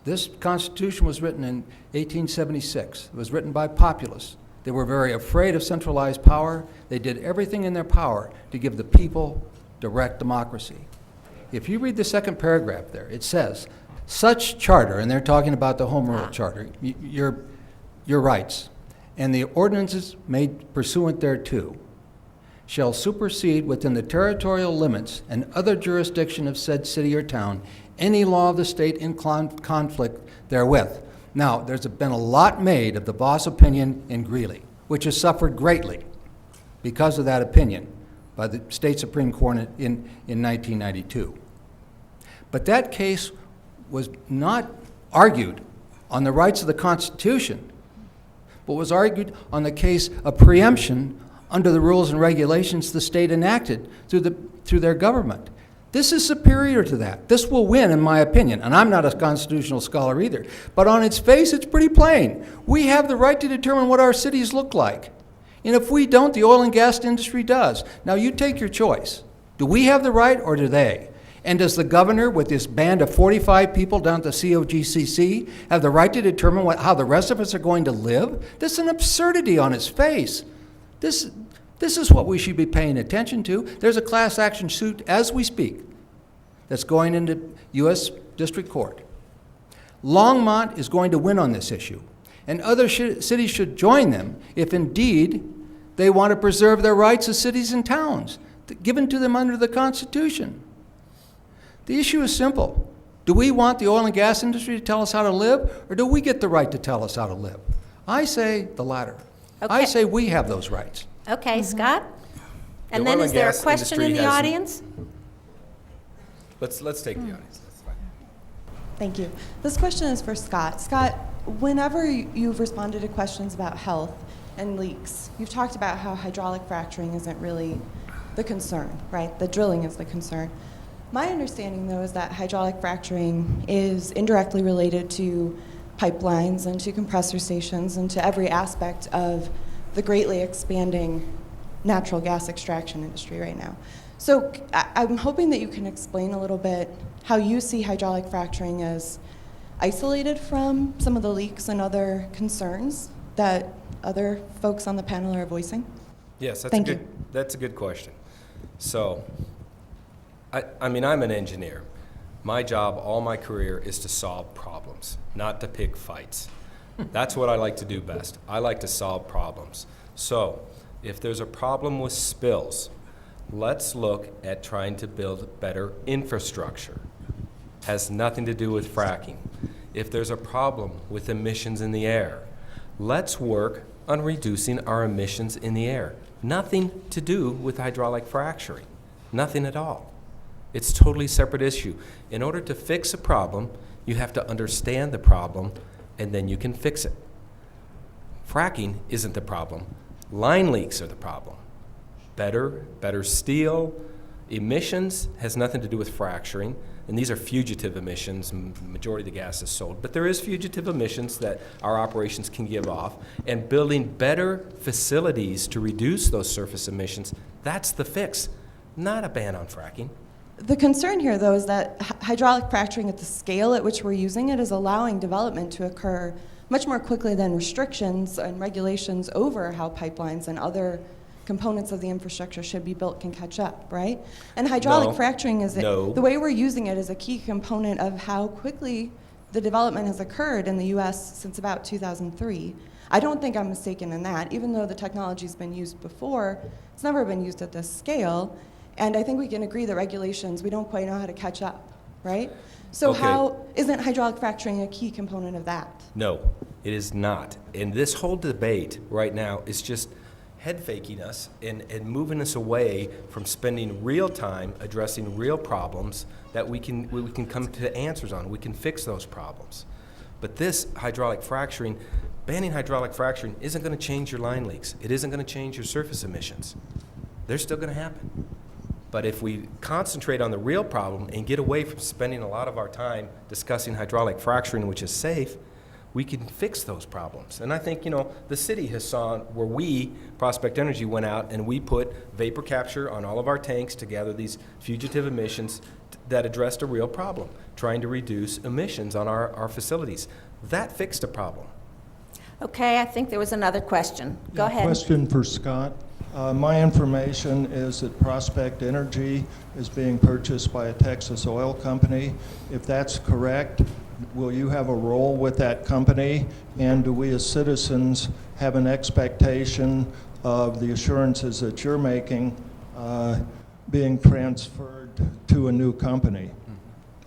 [SPEAKER 5] This Constitution was written in 1876. It was written by populists. They were very afraid of centralized power. They did everything in their power to give the people direct democracy. If you read the second paragraph there, it says, such charter, and they're talking about the Home Rule Charter, your rights, and the ordinances made pursuant thereto, shall supersede within the territorial limits and other jurisdiction of said city or town any law of the state in conflict therewith. Now, there's been a lot made of the Voss opinion in Greeley, which has suffered greatly because of that opinion by the state Supreme Court in 1992. But that case was not argued on the rights of the Constitution, but was argued on the case of preemption under the rules and regulations the state enacted through their government. This is superior to that. This will win, in my opinion, and I'm not a constitutional scholar either, but on its face, it's pretty plain. We have the right to determine what our cities look like. And if we don't, the oil and gas industry does. Now, you take your choice. Do we have the right, or do they? And does the governor, with this band of 45 people down at the COGCC, have the right to determine how the rest of us are going to live? This is an absurdity on its face. This is what we should be paying attention to. There's a class action suit as we speak that's going into U.S. District Court. Longmont is going to win on this issue, and other cities should join them if indeed they want to preserve their rights as cities and towns given to them under the Constitution. The issue is simple. Do we want the oil and gas industry to tell us how to live, or do we get the right to tell us how to live? I say the latter. I
[SPEAKER 1] Okay.
[SPEAKER 5] say we have those rights.
[SPEAKER 1] Okay, Scott? And
[SPEAKER 4] The
[SPEAKER 1] then
[SPEAKER 4] oil
[SPEAKER 1] is
[SPEAKER 4] and
[SPEAKER 1] there a
[SPEAKER 4] gas
[SPEAKER 1] question in
[SPEAKER 4] industry
[SPEAKER 1] the
[SPEAKER 4] has-
[SPEAKER 1] audience?
[SPEAKER 4] Let's take the audience. That's fine.
[SPEAKER 6] Thank you. This question is for Scott. Scott, whenever you've responded to questions about health and leaks, you've talked about how hydraulic fracturing isn't really the concern, right? The drilling is the concern. My understanding, though, is that hydraulic fracturing is indirectly related to pipelines and to compressor stations and to every aspect of the greatly expanding natural gas extraction industry right now. So I'm hoping that you can explain a little bit how you see hydraulic fracturing as isolated from some of the leaks and other concerns that other folks on the panel are voicing.
[SPEAKER 4] Yes,
[SPEAKER 6] Thank you.
[SPEAKER 4] that's a good question. So, I mean, I'm an engineer. My job all my career is to solve problems, not to pick fights. That's what I like to do best. I like to solve problems. So, if there's a problem with spills, let's look at trying to build better infrastructure. Has nothing to do with fracking. If there's a problem with emissions in the air, let's work on reducing our emissions in the air. Nothing to do with hydraulic fracturing. Nothing at all. It's a totally separate issue. In order to fix a problem, you have to understand the problem, and then you can fix it. Fracking isn't the problem. Line leaks are the problem. Better steel. Emissions has nothing to do with fracturing, and these are fugitive emissions. Majority of the gas is sold, but there is fugitive emissions that our operations can give off, and building better facilities to reduce those surface emissions, that's the fix, not a ban on fracking.
[SPEAKER 6] The concern here, though, is that hydraulic fracturing at the scale at which we're using it is allowing development to occur much more quickly than restrictions and regulations over how pipelines and other components of the infrastructure should be built can catch up, right? And hydraulic
[SPEAKER 4] No.
[SPEAKER 6] fracturing is
[SPEAKER 4] No.
[SPEAKER 6] the way we're using it is a key component of how quickly the development has occurred in the U.S. since about 2003. I don't think I'm mistaken in that. Even though the technology's been used before, it's never been used at this scale. And I think we can agree that regulations, we don't quite know how to catch up, right? So
[SPEAKER 4] Okay.
[SPEAKER 6] how isn't hydraulic fracturing a key component of that?
[SPEAKER 4] No, it is not. And this whole debate right now is just head faking us and moving us away from spending real time addressing real problems that we can come to answers on. We can fix those problems. But this hydraulic fracturing, banning hydraulic fracturing isn't going to change your line leaks. It isn't going to change your surface emissions. They're still going to happen. But if we concentrate on the real problem and get away from spending a lot of our time discussing hydraulic fracturing, which is safe, we can fix those problems. And I think, the city has saw where we, Prospect Energy, went out and we put vapor capture on all of our tanks to gather these fugitive emissions that addressed a real problem, trying to reduce emissions on our facilities. That fixed a problem.
[SPEAKER 1] Okay, I think there was another question. Go ahead.
[SPEAKER 7] Question for Scott. My information is that Prospect Energy is being purchased by a Texas oil company. If that's correct, will you have a role with that company? And do we as citizens have an expectation of the assurances that you're making being transferred to a new company,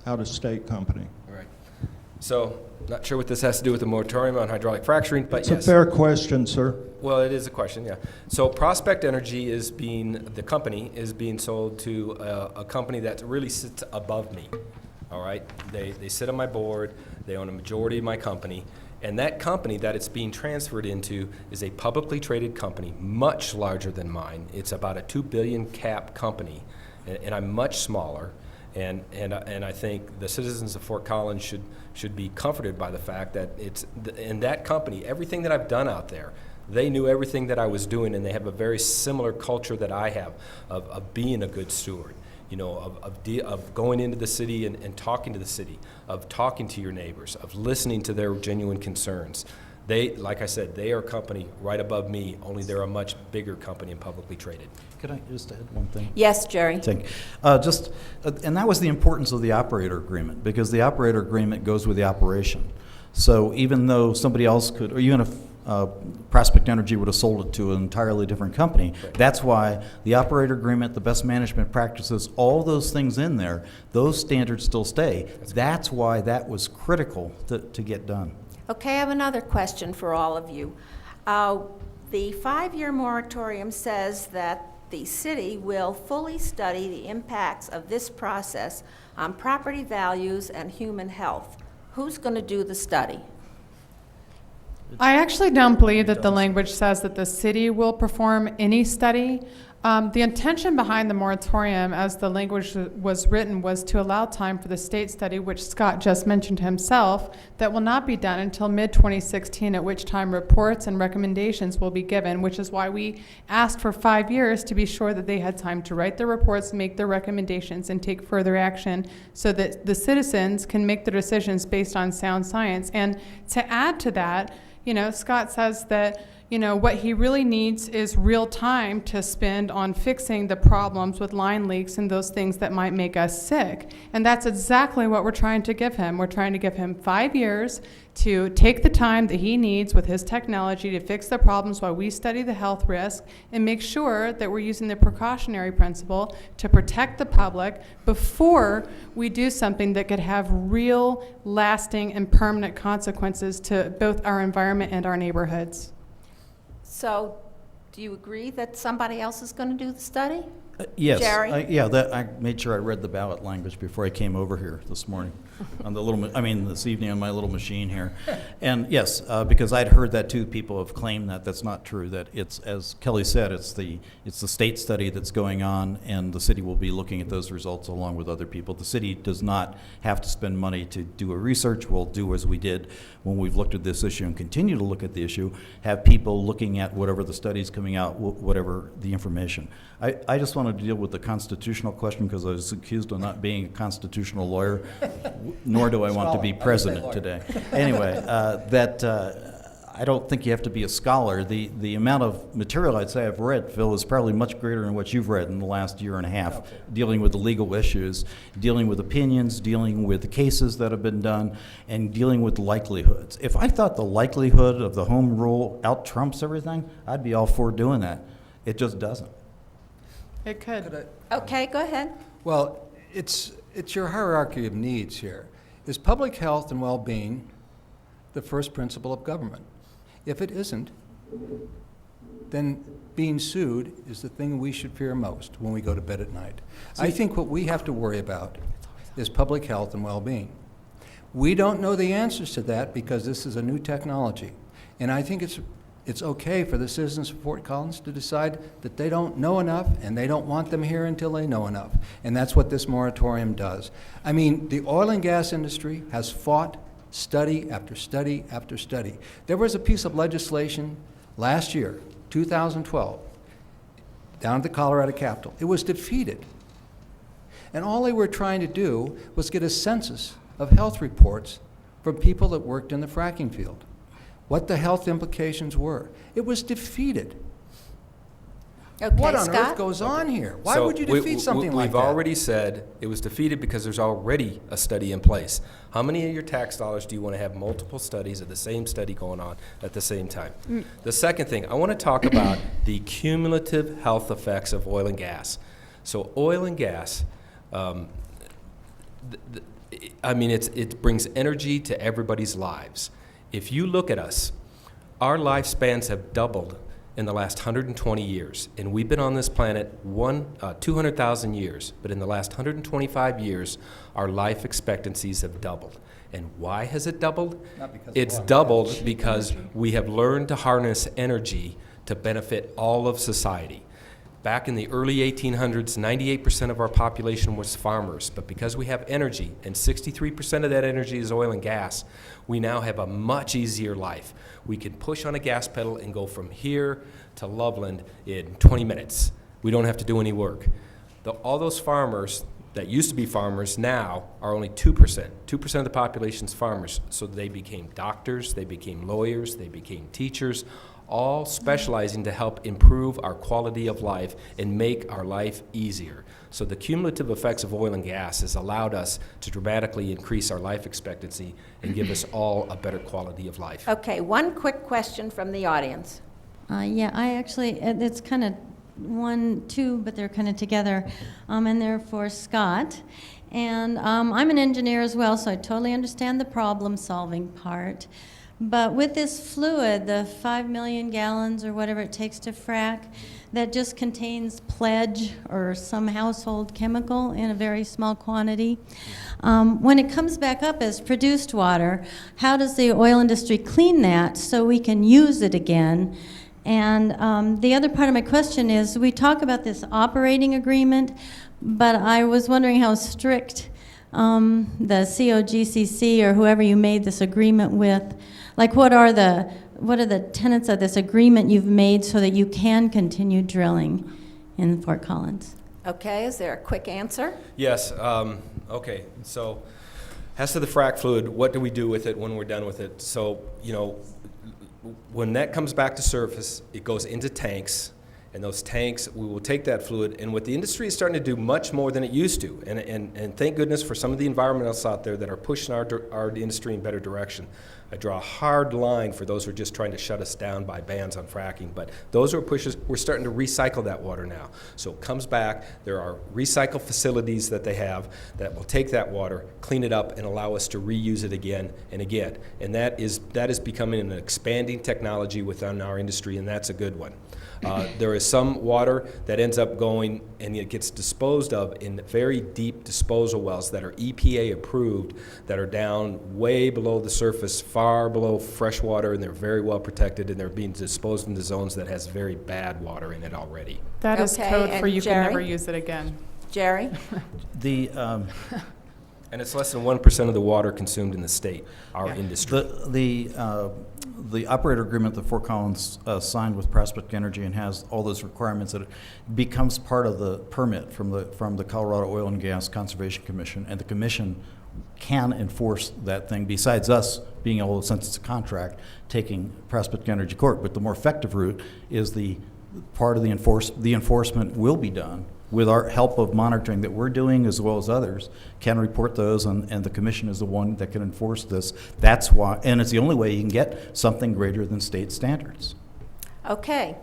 [SPEAKER 7] out-of-state company?
[SPEAKER 4] Right. So, not sure what this has to do with the moratorium on hydraulic fracturing, but
[SPEAKER 7] It's
[SPEAKER 4] yes.
[SPEAKER 7] a fair question, sir.
[SPEAKER 4] Well, it is a question, yeah. So Prospect Energy the company is being sold to a company that really sits above me, all right? They sit on my board, they own a majority of my company, and that company that it's being transferred into is a publicly traded company, much larger than mine. It's about a $2 billion cap company, and I'm much smaller. And I think the citizens of Fort Collins should be comforted by the fact that it's in that company, everything that I've done out there, they knew everything that I was doing, and they have a very similar culture that I have of being a good steward, of going into the city and talking to the city, of talking to your neighbors, of listening to their genuine concerns. They, like I said, they are a company right above me, only they're a much bigger company and publicly traded.
[SPEAKER 3] Could I just add one thing?
[SPEAKER 1] Yes, Jerry?
[SPEAKER 3] And that was the importance of the operator agreement, because the operator agreement goes with the operation. So even though somebody else could, or even if Prospect Energy would have sold it to an entirely different company, that's why the operator agreement, the best management practices, all those things in there, those standards still stay. That's why that was critical to get done.
[SPEAKER 1] Okay, I have another question for all of you. The 5-year moratorium says that the city will fully study the impacts of this process on property values and human health. Who's going to do the study?
[SPEAKER 2] I actually don't believe that the language says that the city will perform any study. The intention behind the moratorium, as the language was written, was to allow time for the state study, which Scott just mentioned himself, that will not be done until mid-2016, at which time reports and recommendations will be given, which is why we asked for 5 years to be sure that they had time to write their reports, make their recommendations, and take further action so that the citizens can make their decisions based on sound science. And to add to that, Scott says that what he really needs is real time to spend on fixing the problems with line leaks and those things that might make us sick. And that's exactly what we're trying to give him. We're trying to give him 5 years to take the time that he needs with his technology to fix the problems while we study the health risk and make sure that we're using the precautionary principle to protect the public before we do something that could have real, lasting, and permanent consequences to both our environment and our neighborhoods.
[SPEAKER 1] So, do you agree that somebody else is going to do the study?
[SPEAKER 3] Yes.
[SPEAKER 1] Jerry?
[SPEAKER 3] I made sure I read the ballot language before I came over here this morning, this evening on my little machine here. And yes, because I'd heard that too. People have claimed that that's not true. That it's, as Kelly said, it's the state study that's going on, and the city will be looking at those results along with other people. The city does not have to spend money to do a research. We'll do as we did when we've looked at this issue and continue to look at the issue. Have people looking at whatever the study's coming out, whatever the information. I just wanted to deal with the constitutional question because I was accused of not being a constitutional lawyer, nor do I want to be president today. Anyway, I don't think you have to be a scholar. The amount of material I'd say I've read, Phil, is probably much greater than what you've read in the last year and a half, dealing with the legal issues, dealing with opinions, dealing with the cases that have been done, and dealing with likelihoods. If I thought the likelihood of the home rule out trumps everything, I'd be all for doing that. It just doesn't.
[SPEAKER 2] It could.
[SPEAKER 1] Okay, go ahead.
[SPEAKER 5] Well, it's your hierarchy of needs here. Is public health and well-being the first principle of government? If it isn't, then being sued is the thing we should fear most when we go to bed at night. I think what we have to worry about is public health and well-being. We don't know the answers to that because this is a new technology. And I think it's okay for the citizens of Fort Collins to decide that they don't know enough and they don't want them here until they know enough. And that's what this moratorium does. I mean, the oil and gas industry has fought study after study after study. There was a piece of legislation last year, 2012, down at the Colorado Capitol. It was defeated. And all they were trying to do was get a census of health reports from people that worked in the fracking field, what the health implications were. It was defeated.
[SPEAKER 1] Okay,
[SPEAKER 5] What on
[SPEAKER 1] Scott?
[SPEAKER 5] earth goes on here? Why
[SPEAKER 4] So
[SPEAKER 5] would you defeat something like that?
[SPEAKER 4] We've already said it was defeated because there's already a study in place. How many of your tax dollars do you want to have multiple studies of the same study going on at the same time? The second thing, I want to talk about the cumulative health effects of oil and gas. So oil and gas, it brings energy to everybody's lives. If you look at us, our lifespans have doubled in the last 120 years, and we've been on this planet 200,000 years, but in the last 125 years, our life expectancies have doubled. And why has it doubled?
[SPEAKER 5] Not because of
[SPEAKER 4] It's
[SPEAKER 5] oil.
[SPEAKER 4] doubled because we have learned to harness energy to benefit all of society. Back in the early 1800s, 98% of our population was farmers, but because we have energy, and 63% of that energy is oil and gas, we now have a much easier life. We can push on a gas pedal and go from here to Loveland in 20 minutes. We don't have to do any work. All those farmers that used to be farmers now are only 2%. 2% of the population's farmers. So they became doctors, they became lawyers, they became teachers, all specializing to help improve our quality of life and make our life easier. So the cumulative effects of oil and gas has allowed us to dramatically increase our life expectancy and give us all a better quality of life.
[SPEAKER 1] Okay, one quick question from the audience.
[SPEAKER 8] Yeah, I actually, it's kind of two, but they're kind of together, and they're for Scott. And I'm an engineer as well, so I totally understand the problem-solving part. But with this fluid, the 5 million gallons or whatever it takes to frack, that just contains pledge or some household chemical in a very small quantity. When it comes back up as produced water, how does the oil industry clean that so we can use it again? And the other part of my question is, we talk about this operating agreement, but I was wondering how strict the COGCC or whoever you made this agreement with, like what are the tenets of this agreement you've made so that you can continue drilling in Fort Collins?
[SPEAKER 1] Okay, is there a quick answer?
[SPEAKER 4] Yes, okay, so as to the frac fluid, what do we do with it when we're done with it? So, when that comes back to surface, it goes into tanks, and those tanks, we will take that fluid, and what the industry is starting to do much more than it used to, and thank goodness for some of the environmentalists out there that are pushing our industry in better direction. I draw a hard line for those who are just trying to shut us down by bans on fracking, but those who are pushers, we're starting to recycle that water now. So it comes back, there are recycle facilities that they have that will take that water, clean it up, and allow us to reuse it again and again. And that is becoming an expanding technology within our industry, and that's a good one. There is some water that ends up going and it gets disposed of in very deep disposal wells that are EPA approved, that are down way below the surface, far below fresh water, and they're very well protected, and they're being disposed into zones that has very bad water in it already.
[SPEAKER 2] That is
[SPEAKER 1] Okay,
[SPEAKER 2] code for
[SPEAKER 1] and
[SPEAKER 2] you can
[SPEAKER 1] Jerry?
[SPEAKER 2] never use it again.
[SPEAKER 1] Jerry?
[SPEAKER 3] The,
[SPEAKER 4] And it's less than 1% of the water consumed in the state, our industry.
[SPEAKER 3] the operator agreement that Fort Collins signed with Prospect Energy and has all those requirements that it becomes part of the permit from the Colorado Oil and Gas Conservation Commission, and the commission can enforce that thing besides us being able, since it's a contract, taking Prospect Energy court. But the more effective route is the part of the enforcement will be done with our help of monitoring that we're doing, as well as others can report those, and the commission is the one that can enforce this. That's why, and it's the only way you can get something greater than state standards.
[SPEAKER 1] Okay,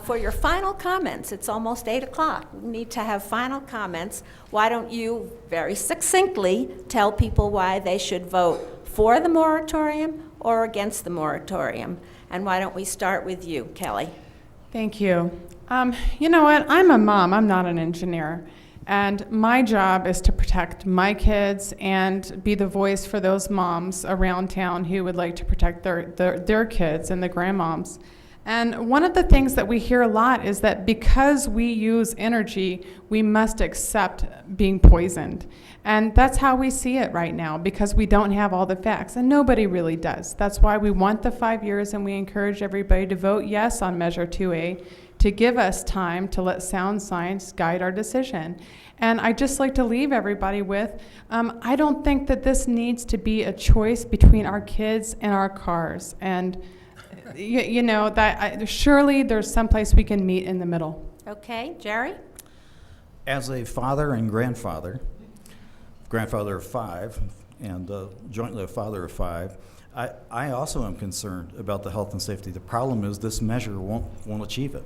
[SPEAKER 1] for your final comments, it's almost 8 o'clock. We need to have final comments. Why don't you very succinctly tell people why they should vote for the moratorium or against the moratorium? And why don't we start with you, Kelly?
[SPEAKER 2] Thank you. You know what? I'm a mom. I'm not an engineer. And my job is to protect my kids and be the voice for those moms around town who would like to protect their kids and the grandmoms. And one of the things that we hear a lot is that because we use energy, we must accept being poisoned. And that's how we see it right now, because we don't have all the facts, and nobody really does. That's why we want the 5 years, and we encourage everybody to vote yes on Measure 2A, to give us time to let sound science guide our decision. And I'd just like to leave everybody with, I don't think that this needs to be a choice between our kids and our cars. And surely there's someplace we can meet in the middle.
[SPEAKER 1] Okay, Jerry?
[SPEAKER 3] As a father and grandfather of 5, and jointly a father of 5, I also am concerned about the health and safety. The problem is this measure won't achieve it,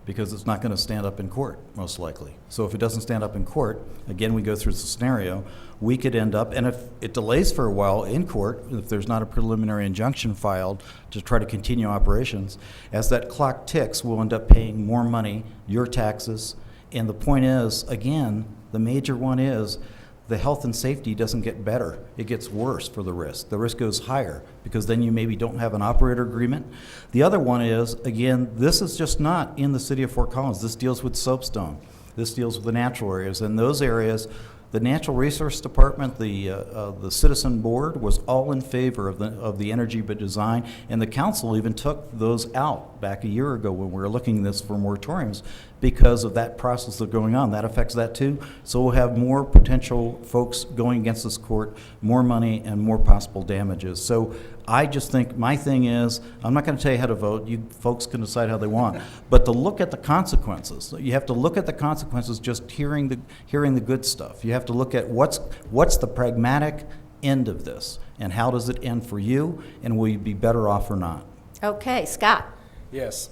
[SPEAKER 3] because it's not going to stand up in court, most likely. So if it doesn't stand up in court, again, we go through the scenario, we could end up, and if it delays for a while in court, if there's not a preliminary injunction filed to try to continue operations, as that clock ticks, we'll end up paying more money, your taxes. And the point is, again, the major one is, the health and safety doesn't get better. It gets worse for the risk. The risk goes higher, because then you maybe don't have an operator agreement. The other one is, again, this is just not in the city of Fort Collins. This deals with soapstone. This deals with the natural areas. And those areas, the Natural Resource Department, the Citizen Board was all in favor of the energy but design, and the council even took those out back a year ago when we were looking at this for moratoriums, because of that process that's going on. That affects that too. So we'll have more potential folks going against this court, more money, and more possible damages. So I just think my thing is, I'm not going to tell you how to vote. You folks can decide how they want. But to look at the consequences, you have to look at the consequences just hearing the good stuff. You have to look at what's the pragmatic end of this, and how does it end for you, and will you be better off or not?
[SPEAKER 1] Okay, Scott.
[SPEAKER 4] Yes.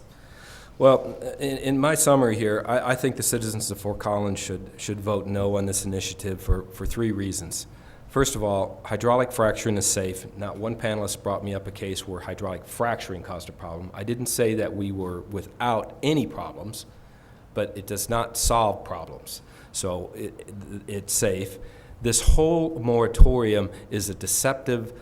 [SPEAKER 4] Well, in my summary here, I think the citizens of Fort Collins should vote no on this initiative for 3 reasons. First of all, hydraulic fracturing is safe. Not one panelist brought me up a case where hydraulic fracturing caused a problem. I didn't say that we were without any problems, but it does not solve problems. So it's safe. This whole moratorium is a deceptive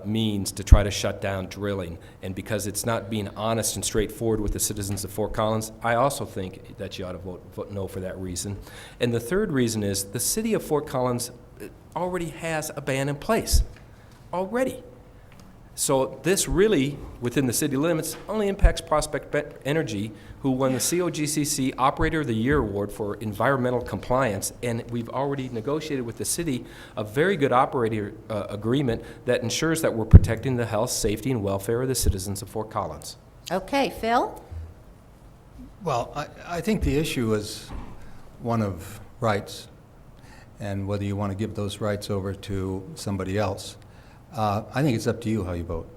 [SPEAKER 4] means to try to shut down drilling, and because it's not being honest and straightforward with the citizens of Fort Collins, I also think that you ought to vote no for that reason. And the third reason is the city of Fort Collins already has a ban in place, already. So this really, within the city limits, only impacts Prospect Energy, who won the COGCC Operator of the Year Award for environmental compliance, and we've already negotiated with the city a very good operator agreement that ensures that we're protecting the health, safety, and welfare of the citizens of Fort Collins.
[SPEAKER 1] Okay, Phil?
[SPEAKER 5] Well, I think the issue is one of rights, and whether you want to give those rights over to somebody else. I think it's up to you how you vote.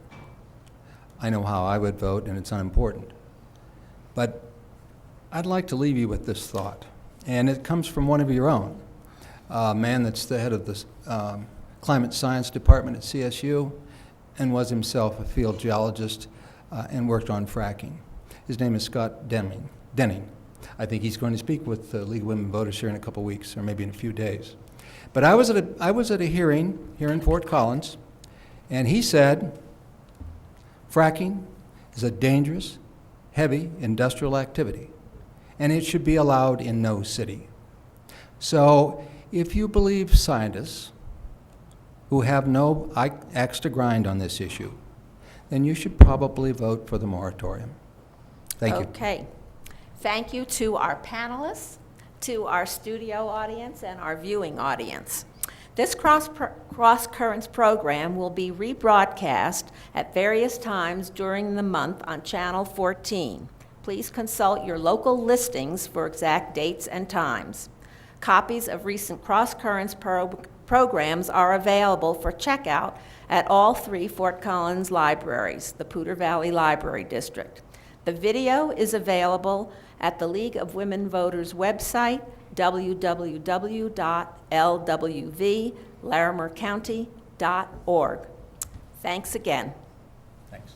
[SPEAKER 5] I know how I would vote, and it's unimportant. But I'd like to leave you with this thought, and it comes from one of your own, a man that's the head of the Climate Science Department at CSU and was himself a field geologist and worked on fracking. His name is Scott Denning. I think he's going to speak with the League of Women Voters here in a couple weeks, or maybe in a few days. But I was at a hearing here in Fort Collins, and he said fracking is a dangerous, heavy industrial activity, and it should be allowed in no city. So if you believe scientists who have no axe to grind on this issue, then you should probably vote for the moratorium. Thank you.
[SPEAKER 1] Okay. Thank you to our panelists, to our studio audience, and our viewing audience. This CrossCurrents program will be rebroadcast at various times during the month on Channel 14. Please consult your local listings for exact dates and times. Copies of recent CrossCurrents programs are available for checkout at all 3 Fort Collins libraries, the Poudre Valley Library District. The video is available at the League of Women Voters website, www.lwvlarimercounty.org. Thanks again.
[SPEAKER 5] Thanks.